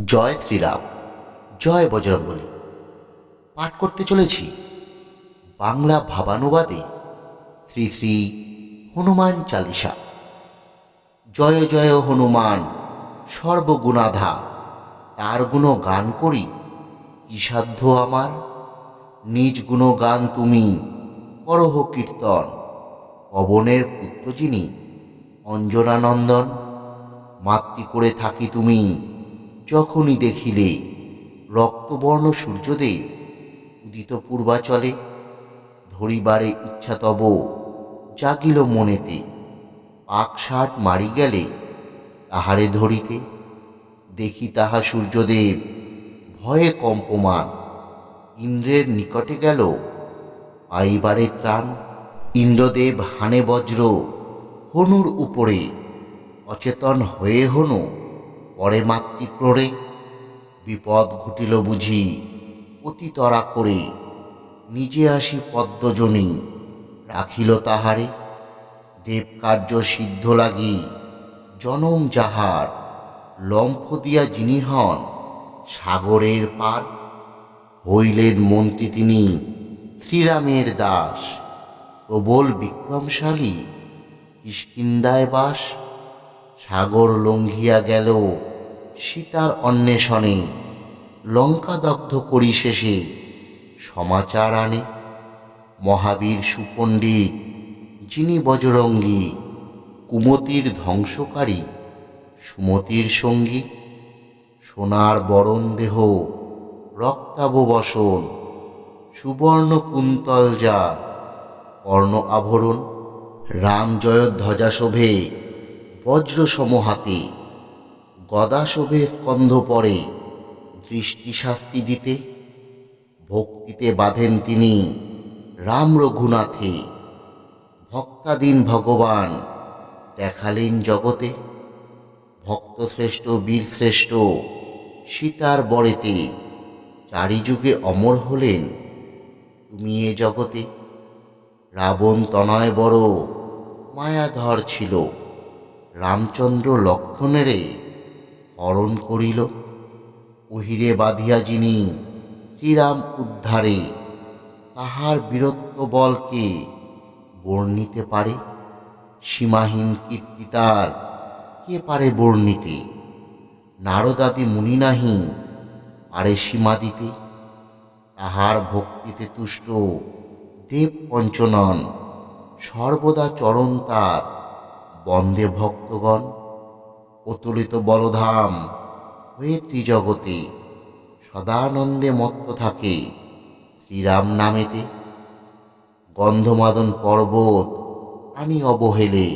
জয় শ্রীরাম, জয় বজরঙ্গলী। পাঠ করতে চলেছি বাংলা ভাবানুবাদে শ্রী শ্রী হনুমান চালিসা। জয় জয় হনুমান সর্বগুণাধা, তার গুণ গান করি কি সাধ্য আমার। নিজ গুণ গান তুমি করহ কীর্তন, পবনের পুত্র যিনি অঞ্জনানন্দন। মাতৃ করে থাকি তুমি যখনই দেখিলে, রক্তবর্ণ সূর্যদেব উদিত পূর্বাচলে। ধরিবারে ইচ্ছা তব জাগিল মনেতে, পাকশাট মারি গেলে তাহারে ধরিতে। দেখি তাহা সূর্যদেব ভয়ে কম্পমান, ইন্দ্রের নিকটে গেল পাইবারে ত্রাণ। ইন্দ্রদেব হানে বজ্র হনুর উপরে, অচেতন হয়ে হনু পরে মাতৃক্রোড়ে। বিপদ ঘটিল বুঝি অতি তরা করে, নিজে আসি পদ্মজনী রাখিল তাহারে। দেবকার্য সিদ্ধ লাগি জনম যাহার, লম্ফ দিয়া যিনি হন সাগরের পার। হইলেন মন্ত্রী তিনি শ্রীরামের দাস, প্রবল বিক্রমশালী কিষ্কিন্ধায় বাস। সাগর লঙ্ঘিয়া গেল সীতার অন্বেষণে, লঙ্কা দগ্ধ করি শেষে সমাচার আনে। মহাবীর সুপণ্ডিত যিনি বজরঙ্গী, কুমতির ধ্বংসকারী সুমতির সঙ্গী। সোনার বরণ দেহ রক্তাভ বসন, সুবর্ণ কুন্তল যা কর্ণ আভরণ। রাম জয়ধ্বজা শোভে বজ্র সমহাতে, গদা শোভে স্কন্ধ পরে দৃষ্টি শাস্তি দিতে। ভক্তিতে বাঁধেন তিনি রাম রঘুনাথে, ভক্তাধীন ভগবান দেখালেন জগতে। ভক্তশ্রেষ্ঠ বীরশ্রেষ্ঠ সীতার বরেতে, চারিযুগে অমর হলেন তুমি এ জগতে। রাবণ তনয় বড় মায়াধর ছিল, রামচন্দ্র লক্ষণেরে হরণ করিল। অহিরে বাঁধিয়া যিনি শ্রীরাম উদ্ধারে, তাহার বীরত্ব বলকে বর্ণিতে পারে। সীমাহীন কীর্তি তার কে পারে বর্ণিতে, নারদাদি মুনি নাহি পারে সীমা দিতে। তাহার ভক্তিতে তুষ্ট দেব পঞ্চনন, সর্বদা চরণ তার বন্দে ভক্তগণ। অতুলিত বলধাম হয়ে ত্রিজগতে, সদানন্দে মত্ত থাকে শ্রীরাম নামেতে। গন্ধমাদন পর্বত আনি অবহেলে,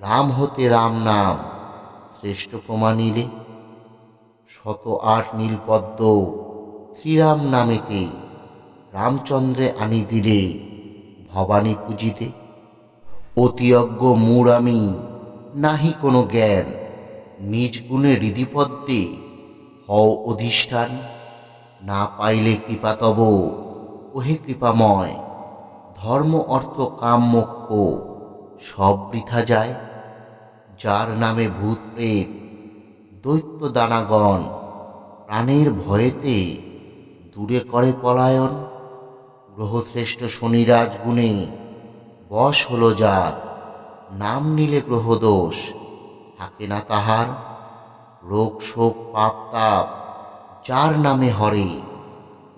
রাম হতে রাম নাম শ্রেষ্ঠ প্রমাণিলে। 108 নীলপদ্ম শ্রীরাম নামেতে, রামচন্দ্রে আনি দিলে ভবানী পূজিতে। অতি অজ্ঞ মূঢ় আমি নাহি কোনো জ্ঞান, নিজ গুণে হৃদিপদ্মে হও অধিষ্ঠান। না পাইলে কৃপা তব ওহে কৃপাময়, ধর্ম অর্থ কাম মোক্ষ সব বৃথা যায়। যার নামে ভূত প্রেত দৈত্য দানাগণ, প্রাণের ভয়েতে দূরে করে পলায়ন। গ্রহশ্রেষ্ঠ শনিরাজ গুণে বশ হল যার, নাম নিলে গ্রহদোষ থাকে না তাহার। রোগ শোক পাপ তাপ যার নামে হরে,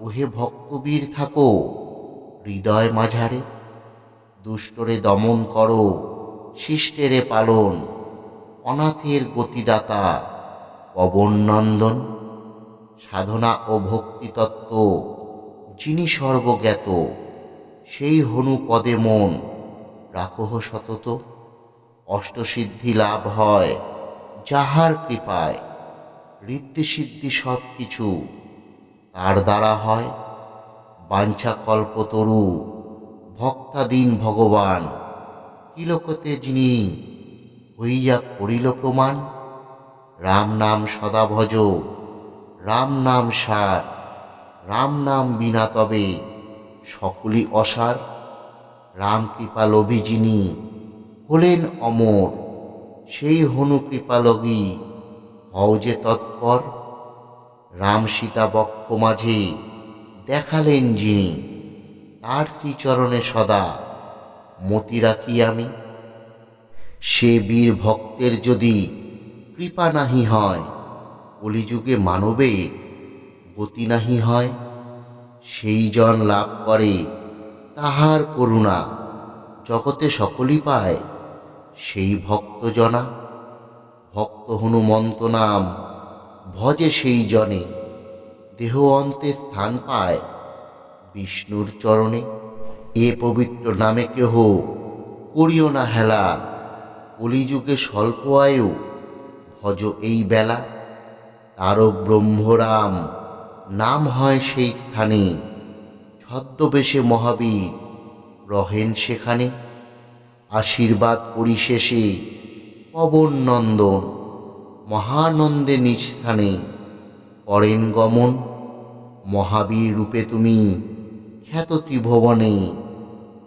ওহে ভক্তবীর থাকো হৃদয় মাঝারে। দুষ্টরে দমন করো শিষ্টেরে পালন, অনাথের গতিদাতা পবন নন্দন। সাধনা ও ভক্তিতত্ত্ব যিনি সর্বজ্ঞাত, সেই হনু পদে মন রাখহ সতত। অষ্টসিদ্ধি লাভ হয় যাহার কৃপায়, ঋদ্ধি সিদ্ধি সব কিছু তার দ্বারা হয়। বাঞ্ছা কল্পতরু ভক্তাধীন ভগবান, কিলোকতে যিনি হইয়া করিল প্রমাণ। রাম নাম সদা ভজ, রাম নাম সার, রাম নাম বিনা তবে সকলই অসার। রাম কৃপা লোভী যিনি হলেন অমর, সেই হনু কৃপা লগী হও যে তৎপর। রাম সীতা বক্ষ মাঝে দেখালেন যিনি, তার শ্রীচরণে সদা মতি রাখি আমি। সে বীর ভক্তের যদি কৃপা নাহি হয়, কলিযুগে মানবের গতি নাহি হয়। সেই জন লাভ করে তাহার করুণা, জগতে সকলই পায় সেই ভক্তজনা। ভক্ত হনুমন্ত নাম ভজে সেই জনে, দেহ অন্তে স্থান পায় বিষ্ণুর চরণে। এ পবিত্র নামে কেহ করিও না হেলা, কলিযুগে স্বল্প আয়ু ভজ এই বেলা। তারক ব্রহ্মরাম নাম হয় সেই স্থানে, ছদ্মবেশে মহাবীর রহেন সেখানে। আশীর্বাদ করি শেষে পবন নন্দন, মহানন্দে নিজ স্থানে করেন গমন। মহাবীর রূপে তুমি খ্যাত ত্রিভুবনে,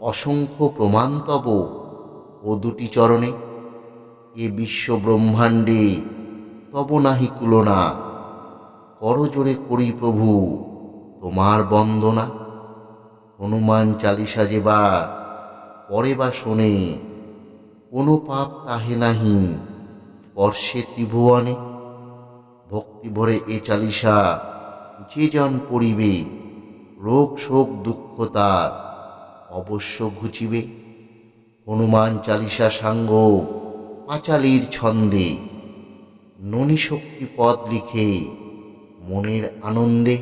অসংখ্য প্রমাণ তব ও দুটি চরণে। এ বিশ্ব ব্রহ্মাণ্ডে তব নাহি তুলনা, করজোড়ে করি প্রভু তোমার বন্দনা। হনুমান চালিসা যে বা পড়ে বা শোনে, কোনো পাপ তাহে নাহি স্পর্শে ত্রিভুবনে। ভক্তি ভরে এ চালিসা যে জন পড়িবে, রোগ শোক দুঃখ তার অবশ্য ঘুচিবে। হনুমান চালিসা সাঙ্গ পাঁচালীর ছন্দে, ননী শক্তি পদ লিখে মনের আনন্দে।